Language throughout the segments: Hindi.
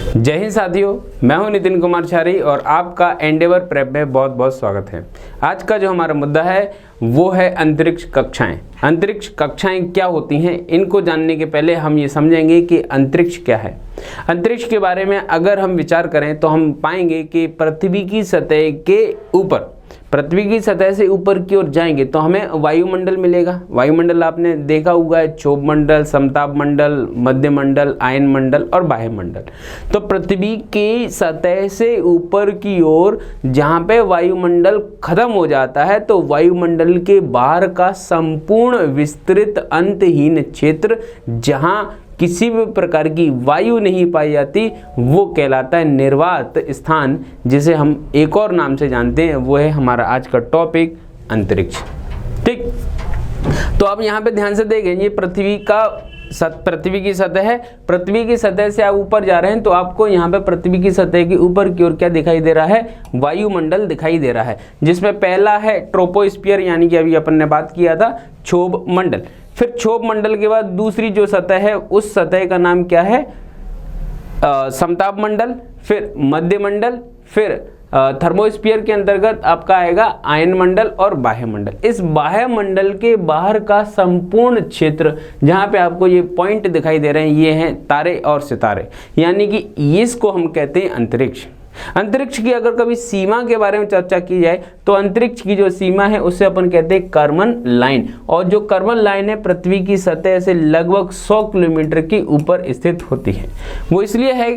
जय हिंद साथियों, मैं हूं नितिन कुमार छारी और आपका एंडेवर प्रेप में बहुत बहुत स्वागत है। आज का जो हमारा मुद्दा है वो है अंतरिक्ष कक्षाएं। अंतरिक्ष कक्षाएं क्या होती हैं, इनको जानने के पहले हम ये समझेंगे कि अंतरिक्ष क्या है। अंतरिक्ष के बारे में अगर हम विचार करें तो हम पाएंगे कि पृथ्वी की सतह के ऊपर, पृथ्वी की सतह से ऊपर की ओर जाएंगे तो हमें वायुमंडल मिलेगा। वायुमंडल आपने देखा हुआ है, क्षोभ मंडल, समताप मंडल, मध्य मंडल, आयन मंडल और बाह्य मंडल। तो पृथ्वी की सतह से ऊपर की ओर जहाँ पे वायुमंडल खत्म हो जाता है तो वायुमंडल के बाहर का संपूर्ण विस्तृत अंतहीन क्षेत्र जहाँ किसी भी प्रकार की वायु नहीं पाई जाती वो कहलाता है निर्वात स्थान, जिसे हम एक और नाम से जानते हैं, वो है हमारा आज का टॉपिक अंतरिक्ष। ठीक, तो अब यहाँ पे ध्यान से देखें, ये पृथ्वी की सतह है। पृथ्वी की सतह से आप ऊपर जा रहे हैं तो आपको यहाँ पे पृथ्वी की सतह के ऊपर की ओर क्या दिखाई दे रहा है, वायुमंडल दिखाई दे रहा है, जिसमें पहला है ट्रोपोस्फियर, यानी कि अभी अपन ने बात किया था क्षोभ मंडल। फिर क्षोभ मंडल के बाद दूसरी जो सतह है उस सतह का नाम क्या है, समताप मंडल, फिर मध्य मंडल, फिर थर्मोस्फीयर के अंतर्गत आपका आएगा आयन मंडल और बाह्य मंडल। इस बाह्य मंडल के बाहर का संपूर्ण क्षेत्र जहाँ पे आपको ये पॉइंट दिखाई दे रहे हैं, ये हैं तारे और सितारे, यानी कि इसको हम कहते हैं अंतरिक्ष। अंतरिक्ष की अगर कभी सीमा के बारे में चर्चा की जाए तो अंतरिक्ष की जो सीमा है उससे अपन कहते हैं कर्मन लाइन, और जो कर्मन लाइन है पृथ्वी की सतह से लगभग 100 किलोमीटर के ऊपर स्थित होती है। वो इसलिए है,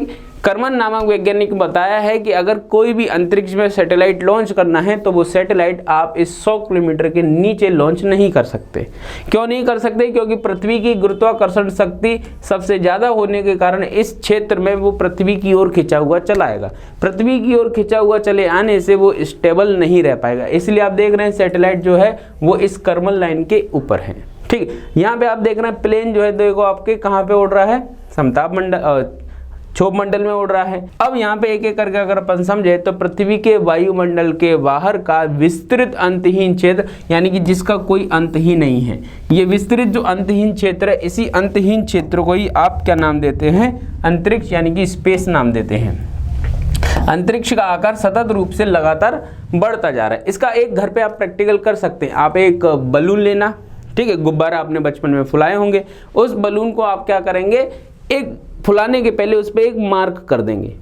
कर्मन नामक वैज्ञानिक बताया है कि अगर कोई भी अंतरिक्ष में सैटेलाइट लॉन्च करना है तो वो सैटेलाइट आप इस 100 किलोमीटर के नीचे लॉन्च नहीं कर सकते। क्यों नहीं कर सकते? क्योंकि पृथ्वी की गुरुत्वाकर्षण शक्ति सबसे ज़्यादा होने के कारण इस क्षेत्र में वो पृथ्वी की ओर खिंचा हुआ चला आएगा। पृथ्वी की ओर खिंचा हुआ चले आने से वो स्टेबल नहीं रह पाएगा, इसलिए आप देख रहे हैं सैटेलाइट जो है वो इस कर्मन लाइन के ऊपर है। ठीक, यहाँ पे आप देख रहे हैं प्लेन जो है देखो आपके कहाँ पे उड़ रहा है, समताप मंडल क्षोभ मंडल में उड़ रहा है। अब यहाँ पे एक एक करके अगर अपन समझे तो पृथ्वी के वायुमंडल के बाहर का विस्तृत अंतहीन क्षेत्र, यानी कि जिसका कोई अंत ही नहीं है, ये विस्तृत जो अंतहीन क्षेत्र है, इसी अंतहीन क्षेत्र को ही आप क्या नाम देते हैं, अंतरिक्ष यानी कि स्पेस नाम देते हैं। अंतरिक्ष का आकार सतत रूप से लगातार बढ़ता जा रहा है। इसका एक घर पे आप प्रैक्टिकल कर सकते हैं। आप एक बलून लेना, ठीक है, गुब्बारा आपने बचपन में फुलाए होंगे, उस बलून को आप क्या करेंगे, एक फुलाने के पहले उस पर एक मार्क कर देंगे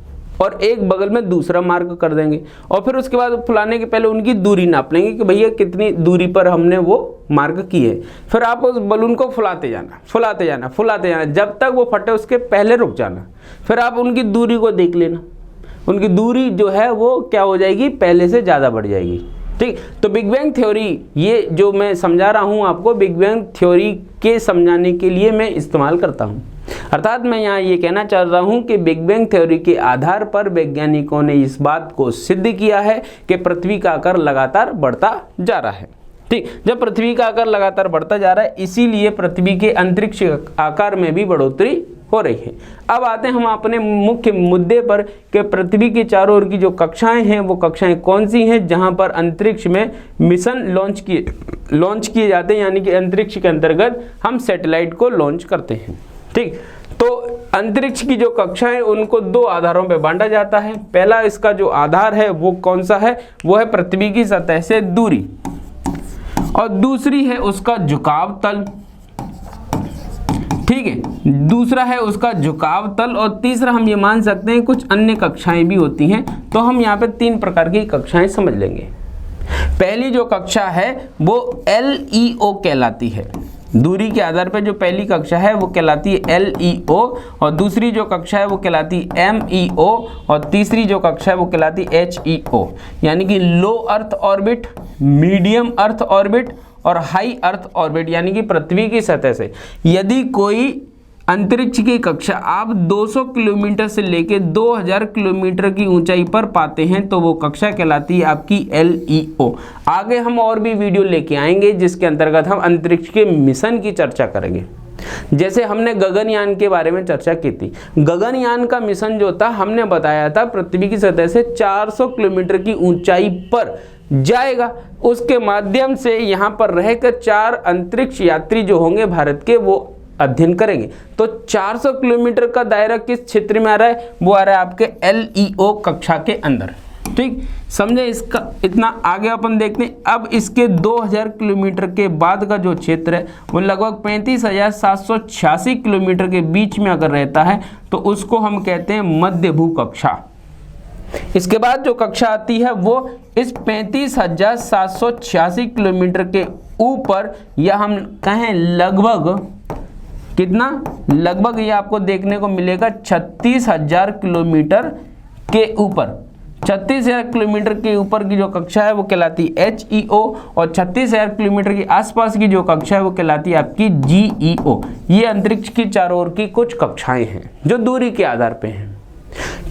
और एक बगल में दूसरा मार्क कर देंगे, और फिर उसके बाद फुलाने के पहले उनकी दूरी नाप लेंगे कि भैया कितनी दूरी पर हमने वो मार्क की है। फिर आप उस बलून को फुलाते जाना, फुलाते जाना, फुलाते जाना, जब तक वो फटे उसके पहले रुक जाना। फिर आप उनकी दूरी को देख लेना, उनकी दूरी जो है वो क्या हो जाएगी, पहले से ज़्यादा बढ़ जाएगी। ठीक, तो बिग बैंग थ्योरी, ये जो मैं समझा रहा हूँ आपको, बिग बैंग थ्योरी के समझाने के लिए मैं इस्तेमाल करता हूँ। अर्थात मैं यहाँ ये कहना चाह रहा हूँ कि बिग बैंग थ्योरी के आधार पर वैज्ञानिकों ने इस बात को सिद्ध किया है कि पृथ्वी का आकार लगातार बढ़ता जा रहा है। ठीक, जब पृथ्वी का आकार लगातार बढ़ता जा रहा है इसीलिए पृथ्वी के अंतरिक्ष आकार में भी बढ़ोतरी हो रही है। अब आते हैं हम अपने मुख्य मुद्दे पर कि पृथ्वी के चारों ओर की जो कक्षाएं हैं वो कक्षाएं कौन सी हैं जहां पर अंतरिक्ष में मिशन लॉन्च किए जाते हैं, यानी कि अंतरिक्ष के अंतर्गत हम सैटेलाइट को लॉन्च करते हैं। ठीक, तो अंतरिक्ष की जो कक्षाएं उनको दो आधारों पर बांटा जाता है। पहला इसका जो आधार है वो कौन सा है, वो है पृथ्वी की सतह से दूरी, और दूसरी है उसका झुकाव तल। ठीक है, दूसरा है उसका झुकाव तल, और तीसरा हम ये मान सकते हैं कुछ अन्य कक्षाएं भी होती हैं। तो हम यहाँ पे 3 प्रकार की कक्षाएं समझ लेंगे। पहली जो कक्षा है वो LEO कहलाती है। दूरी के आधार पर जो पहली कक्षा है वो कहलाती है LEO, और दूसरी जो कक्षा है वो कहलाती है MEO, और तीसरी जो कक्षा है वो कहलाती है HEO, यानी कि low earth orbit, medium earth orbit और हाई अर्थ ऑर्बिट, यानी कि पृथ्वी की सतह से यदि कोई अंतरिक्ष की कक्षा आप 200 किलोमीटर से लेकर 2000 किलोमीटर की ऊंचाई पर पाते हैं तो वो कक्षा कहलाती है आपकी LEO। आगे हम और भी वीडियो लेके आएंगे जिसके अंतर्गत हम अंतरिक्ष के मिशन की चर्चा करेंगे। जैसे हमने गगनयान के बारे में चर्चा की थी, गगनयान का मिशन जो था हमने बताया था पृथ्वी की सतह से 400 किलोमीटर की ऊंचाई पर जाएगा, उसके माध्यम से यहाँ पर रहकर 4 अंतरिक्ष यात्री जो होंगे भारत के वो अध्ययन करेंगे। तो 400 किलोमीटर का दायरा किस क्षेत्र में आ रहा है? वो आ रहा है आपके LEO कक्षा के अंदर। ठीक, समझे? इसका इतना आगे अपन देखते हैं। अब इसके 2000 किलोमीटर के बाद का जो क्षेत्र है वो लगभग 35,786 किलोमीटर के बीच में अगर रहता है तो उसको हम कहते हैं मध्य भू कक्षा। इसके बाद जो कक्षा आती है वो इस 35,786 किलोमीटर के ऊपर, या हम कहें लगभग कितना, लगभग ये आपको देखने को मिलेगा 36,000 किलोमीटर के ऊपर। 36,000 किलोमीटर के ऊपर की जो कक्षा है वो कहलाती है HEO, और 36,000 किलोमीटर के आसपास की जो कक्षा है वो कहलाती है आपकी GEO। ये अंतरिक्ष की चारों ओर की कुछ कक्षाएं हैं जो दूरी के आधार पे हैं।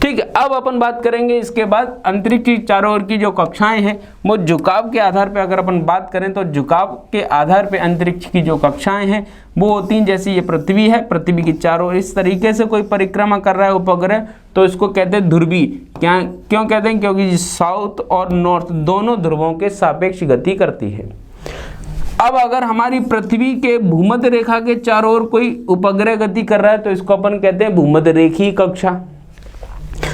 ठीक है, अब अपन बात करेंगे इसके बाद अंतरिक्ष की चारों ओर की जो कक्षाएं हैं वो झुकाव के आधार पे अगर अपन बात करें तो झुकाव के आधार पे अंतरिक्ष की जो कक्षाएं हैं वो होती हैं, जैसे ये पृथ्वी है, पृथ्वी की चारों ओर इस तरीके से कोई परिक्रमा कर रहा है उपग्रह तो इसको कहते हैं ध्रुवी। क्या क्यों कहते हैं? क्योंकि साउथ और नॉर्थ दोनों ध्रुवों के सापेक्ष गति करती है। अब अगर हमारी पृथ्वी के भूमध्य रेखा के चारों ओर कोई उपग्रह गति कर रहा है तो इसको अपन कहते हैं भूमध्य रेखीय कक्षा।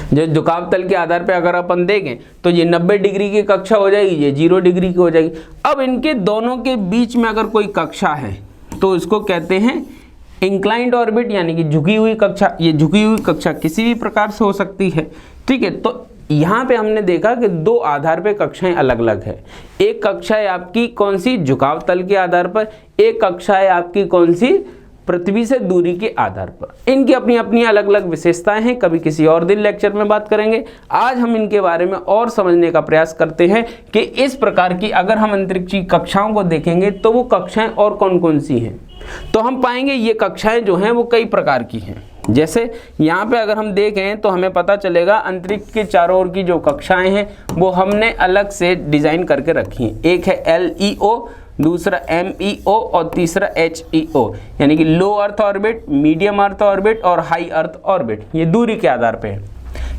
जो झुकाव तल के आधार पे अगर अपन देखें तो ये 90 डिग्री की कक्षा हो जाएगी, ये 0 डिग्री की हो जाएगी। अब इनके दोनों के बीच में अगर कोई कक्षा है तो इसको कहते हैं इंक्लाइंड ऑर्बिट, यानी कि झुकी हुई कक्षा। ये झुकी हुई कक्षा किसी भी प्रकार से हो सकती है। ठीक है, तो यहाँ पे हमने देखा कि दो आधार पे कक्षाएं अलग अलग है। एक कक्षा है आपकी कौन सी? झुकाव तल के आधार पर। एक कक्षा है आपकी कौन सी? पृथ्वी से दूरी के आधार पर। इनकी अपनी अपनी अलग अलग विशेषताएं हैं, कभी किसी और दिन लेक्चर में बात करेंगे। आज हम इनके बारे में और समझने का प्रयास करते हैं कि इस प्रकार की अगर हम अंतरिक्षीय कक्षाओं को देखेंगे तो वो कक्षाएं और कौन कौन सी हैं, तो हम पाएंगे ये कक्षाएं जो हैं वो कई प्रकार की हैं। जैसे यहाँ पे अगर हम देखें तो हमें पता चलेगा अंतरिक्ष के चारों ओर की जो कक्षाएं हैं वो हमने अलग से डिजाइन करके रखी हैं। एक है LEO, दूसरा MEO और तीसरा HEO, यानी कि low earth orbit, medium earth orbit और हाई अर्थ ऑर्बिट। ये दूरी के आधार पे है।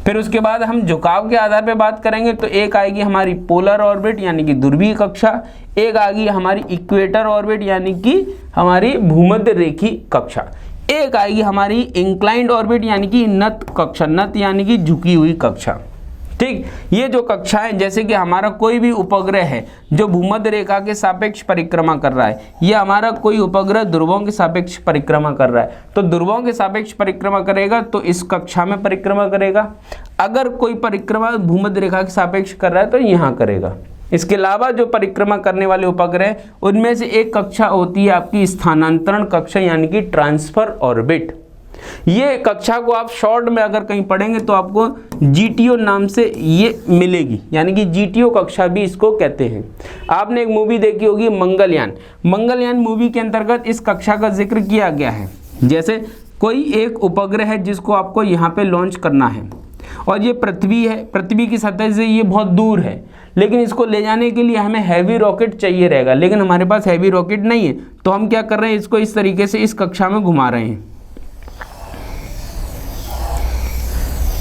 फिर उसके बाद हम झुकाव के आधार पे बात करेंगे तो एक आएगी हमारी पोलर ऑर्बिट यानी कि ध्रुवीय कक्षा, एक आएगी हमारी इक्वेटर ऑर्बिट यानी कि हमारी भूमध्य रेखीय कक्षा, एक आएगी हमारी इंक्लाइंड ऑर्बिट यानी कि नत कक्षा, नत यानी कि झुकी हुई कक्षा। ठीक, ये जो कक्षाएं, जैसे कि हमारा कोई भी उपग्रह है जो भूमध्य रेखा के सापेक्ष परिक्रमा कर रहा है, ये हमारा कोई उपग्रह ध्रुवों के सापेक्ष परिक्रमा कर रहा है, तो ध्रुवों के सापेक्ष परिक्रमा करेगा तो इस कक्षा में परिक्रमा करेगा। अगर कोई परिक्रमा भूमध्य रेखा के सापेक्ष कर रहा है तो यहाँ करेगा। इसके अलावा जो परिक्रमा करने वाले उपग्रह उनमें से एक कक्षा होती है आपकी स्थानांतरण कक्षा यानी कि ट्रांसफर ऑर्बिट। ये कक्षा को आप शॉर्ट में अगर कहीं पढ़ेंगे तो आपको GTO नाम से ये मिलेगी, यानी कि GTO कक्षा भी इसको कहते हैं। आपने एक मूवी देखी होगी मंगलयान, मंगलयान मूवी के अंतर्गत इस कक्षा का जिक्र किया गया है। जैसे कोई एक उपग्रह है जिसको आपको यहाँ पे लॉन्च करना है और ये पृथ्वी है, पृथ्वी की सतह से ये बहुत दूर है, लेकिन इसको ले जाने के लिए हमें हैवी रॉकेट चाहिए रहेगा, लेकिन हमारे पास हैवी रॉकेट नहीं है, तो हम क्या कर रहे हैं, इसको इस तरीके से इस कक्षा में घुमा रहे हैं।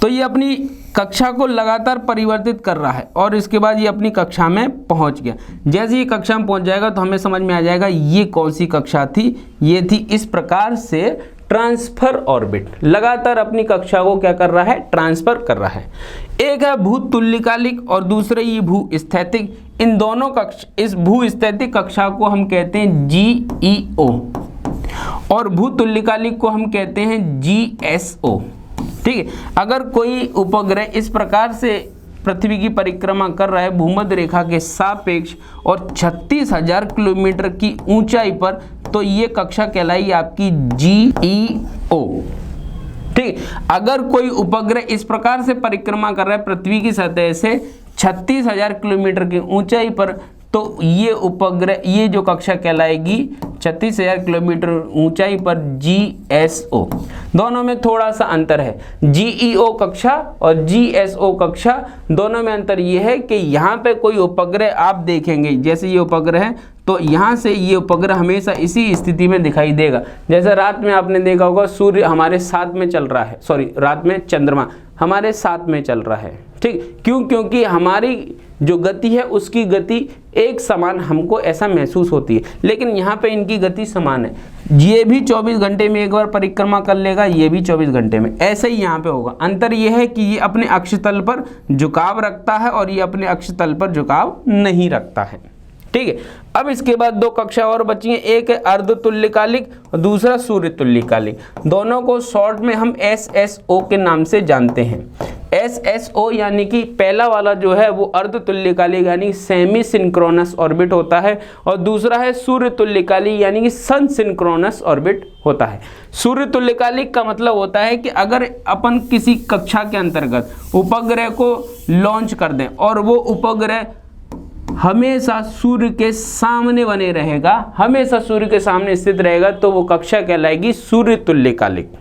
तो ये अपनी कक्षा को लगातार परिवर्तित कर रहा है और इसके बाद ये अपनी कक्षा में पहुंच गया। जैसे ये कक्षा में पहुंच जाएगा तो हमें समझ में आ जाएगा ये कौन सी कक्षा थी, ये थी इस प्रकार से ट्रांसफर ऑर्बिट, लगातार अपनी कक्षा को क्या कर रहा है, ट्रांसफर कर रहा है। एक है भूतुल्यकालिक और दूसरा ये भूस्थैतिक। इन दोनों कक्षा, इस भूस्थैतिक कक्षा को हम कहते हैं GEO और भूतुल्यकालिक को हम कहते हैं GSO। ठीक है, अगर कोई उपग्रह इस प्रकार से पृथ्वी की परिक्रमा कर रहा है भूमध्य रेखा के सापेक्ष और 36,000 किलोमीटर की ऊंचाई पर, तो ये कक्षा कहलाई आपकी GEO। ठीक, अगर कोई उपग्रह इस प्रकार से परिक्रमा कर रहा है पृथ्वी की सतह से 36,000 किलोमीटर की ऊंचाई पर, तो ये उपग्रह, ये जो कक्षा कहलाएगी 36,000 किलोमीटर ऊंचाई पर GSO। दोनों में थोड़ा सा अंतर है, GEO कक्षा और GSO कक्षा, दोनों में अंतर ये है कि यहाँ पे कोई उपग्रह आप देखेंगे, जैसे ये उपग्रह है तो यहाँ से ये उपग्रह हमेशा इसी स्थिति में दिखाई देगा। जैसे रात में आपने देखा होगा सूर्य हमारे साथ में चल रहा है, सॉरी रात में चंद्रमा हमारे साथ में चल रहा है। ठीक, क्यों? क्योंकि हमारी जो गति है उसकी गति एक समान हमको ऐसा महसूस होती है, लेकिन यहाँ पे इनकी गति समान है। ये भी 24 घंटे में एक बार परिक्रमा कर लेगा, ये भी 24 घंटे में, ऐसे ही यहाँ पे होगा। अंतर ये है कि ये अपने अक्ष तल पर झुकाव रखता है और ये अपने अक्ष तल पर झुकाव नहीं रखता है। ठीक है, अब इसके बाद दो कक्षा और बची हैं, एक है अर्ध तुल्यकालिक और दूसरा सूर्य तुल्यकालिक। दोनों को शॉर्ट में हम SSO के नाम से जानते हैं। SSO यानी कि पहला वाला जो है वो अर्ध तुल्यकालिक यानी सेमी सिंक्रोनस ऑर्बिट होता है, और दूसरा है सूर्य तुल्यकालिक यानी कि सन सिंक्रोनस ऑर्बिट होता है। सूर्य तुल्यकालिक का मतलब होता है कि अगर अपन किसी कक्षा के अंतर्गत उपग्रह को लॉन्च कर दें और वो उपग्रह हमेशा सूर्य के सामने बने रहेगा, हमेशा सूर्य के सामने स्थित रहेगा, तो वो कक्षा कहलाएगी सूर्य तुल्यकालिक।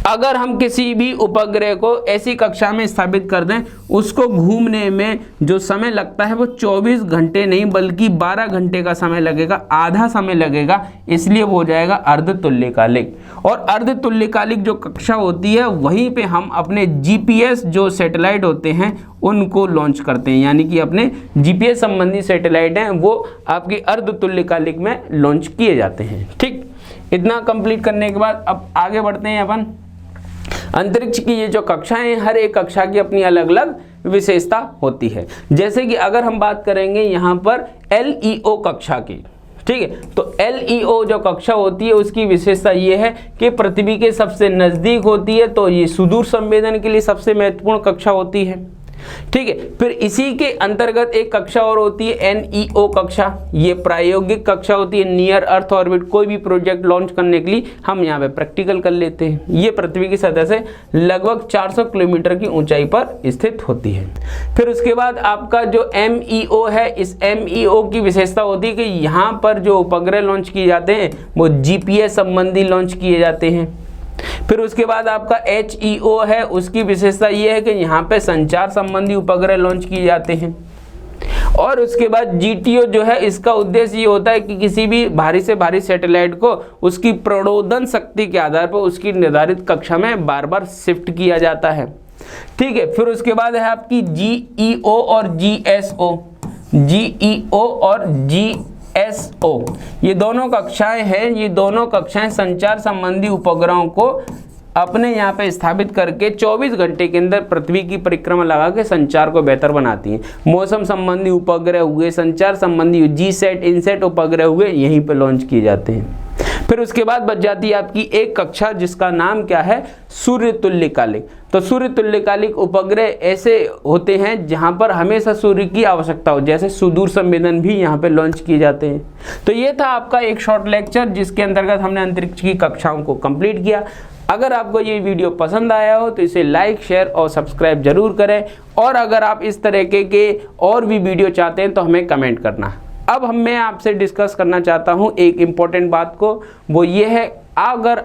अगर हम किसी भी उपग्रह को ऐसी कक्षा में स्थापित कर दें, उसको घूमने में जो समय लगता है वो 24 घंटे नहीं बल्कि 12 घंटे का समय लगेगा, आधा समय लगेगा, इसलिए वो हो जाएगा अर्ध तुल्यकालिक। और अर्ध तुल्यकालिक जो कक्षा होती है वहीं पे हम अपने GPS जो सैटेलाइट होते हैं उनको लॉन्च करते हैं, यानी कि अपने GPS संबंधी सैटेलाइट हैं वो आपकी अर्ध तुल्यकालिक में लॉन्च किए जाते हैं। ठीक, इतना कंप्लीट करने के बाद अब आगे बढ़ते हैं अपन। अंतरिक्ष की ये जो कक्षाएं हैं, हर एक कक्षा की अपनी अलग अलग विशेषता होती है। जैसे कि अगर हम बात करेंगे यहाँ पर LEO कक्षा की, ठीक है, तो LEO जो कक्षा होती है उसकी विशेषता ये है कि पृथ्वी के सबसे नज़दीक होती है, तो ये सुदूर संवेदन के लिए सबसे महत्वपूर्ण कक्षा होती है। ठीक है, फिर इसी के अंतर्गत एक कक्षा और होती है NEO कक्षा। ये प्रायोगिक कक्षा होती है, नियर अर्थ ऑर्बिट। कोई भी प्रोजेक्ट लॉन्च करने के लिए हम यहाँ पे प्रैक्टिकल कर लेते हैं। ये पृथ्वी की सतह से लगभग 400 किलोमीटर की ऊंचाई पर स्थित होती है। फिर उसके बाद आपका जो MEO है, इस MEO की विशेषता होती है कि यहाँ पर जो उपग्रह लॉन्च किए जाते हैं वो GPS संबंधी लॉन्च किए जाते हैं। फिर उसके बाद आपका HEO है, उसकी विशेषता ये है कि यहाँ पे संचार संबंधी उपग्रह लॉन्च किए जाते हैं। और उसके बाद GTO जो है, इसका उद्देश्य ये होता है कि किसी भी भारी से भारी सैटेलाइट को उसकी प्रणोदन शक्ति के आधार पर उसकी निर्धारित कक्षा में बार बार शिफ्ट किया जाता है। ठीक है, फिर उसके बाद है आपकी GEO और GSO। GEO और GSO ये दोनों कक्षाएं हैं। ये दोनों कक्षाएं संचार संबंधी उपग्रहों को अपने यहाँ पे स्थापित करके 24 घंटे के अंदर पृथ्वी की परिक्रमा लगा के संचार को बेहतर बनाती हैं। मौसम संबंधी उपग्रह हुए, संचार संबंधी GSAT, INSAT उपग्रह हुए, यहीं पे लॉन्च किए जाते हैं। फिर उसके बाद बच जाती है आपकी एक कक्षा जिसका नाम क्या है, सूर्य तुल्यकालिक। तो सूर्य तुल्यकालिक उपग्रह ऐसे होते हैं जहां पर हमेशा सूर्य की आवश्यकता हो, जैसे सुदूर संवेदन भी यहां पे लॉन्च किए जाते हैं। तो ये था आपका एक शॉर्ट लेक्चर जिसके अंतर्गत हमने अंतरिक्ष की कक्षाओं को कंप्लीट किया। अगर आपको ये वीडियो पसंद आया हो तो इसे लाइक, शेयर और सब्सक्राइब जरूर करें, और अगर आप इस तरीके के और भी वीडियो चाहते हैं तो हमें कमेंट करना। अब मैं आपसे डिस्कस करना चाहता हूं एक इम्पॉर्टेंट बात को, वो ये है अगर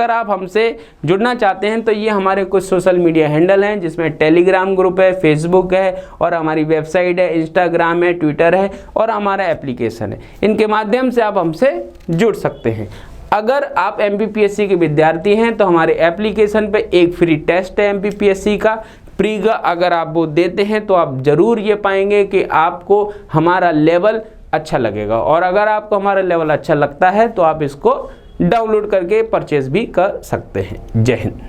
आप हमसे जुड़ना चाहते हैं तो ये हमारे कुछ सोशल मीडिया हैंडल हैं, जिसमें टेलीग्राम ग्रुप है, फेसबुक है, और हमारी वेबसाइट है, इंस्टाग्राम है, ट्विटर है, और हमारा एप्लीकेशन है। इनके माध्यम से आप हमसे जुड़ सकते हैं। अगर आप MPPSC के विद्यार्थी हैं तो हमारे एप्लीकेशन पे एक फ्री टेस्ट है MPPSC का प्री का, अगर आप वो देते हैं तो आप ज़रूर ये पाएंगे कि आपको हमारा लेवल अच्छा लगेगा। और अगर आपको हमारा लेवल अच्छा लगता है तो आप इसको डाउनलोड करके परचेज भी कर सकते हैं। जय हिंद।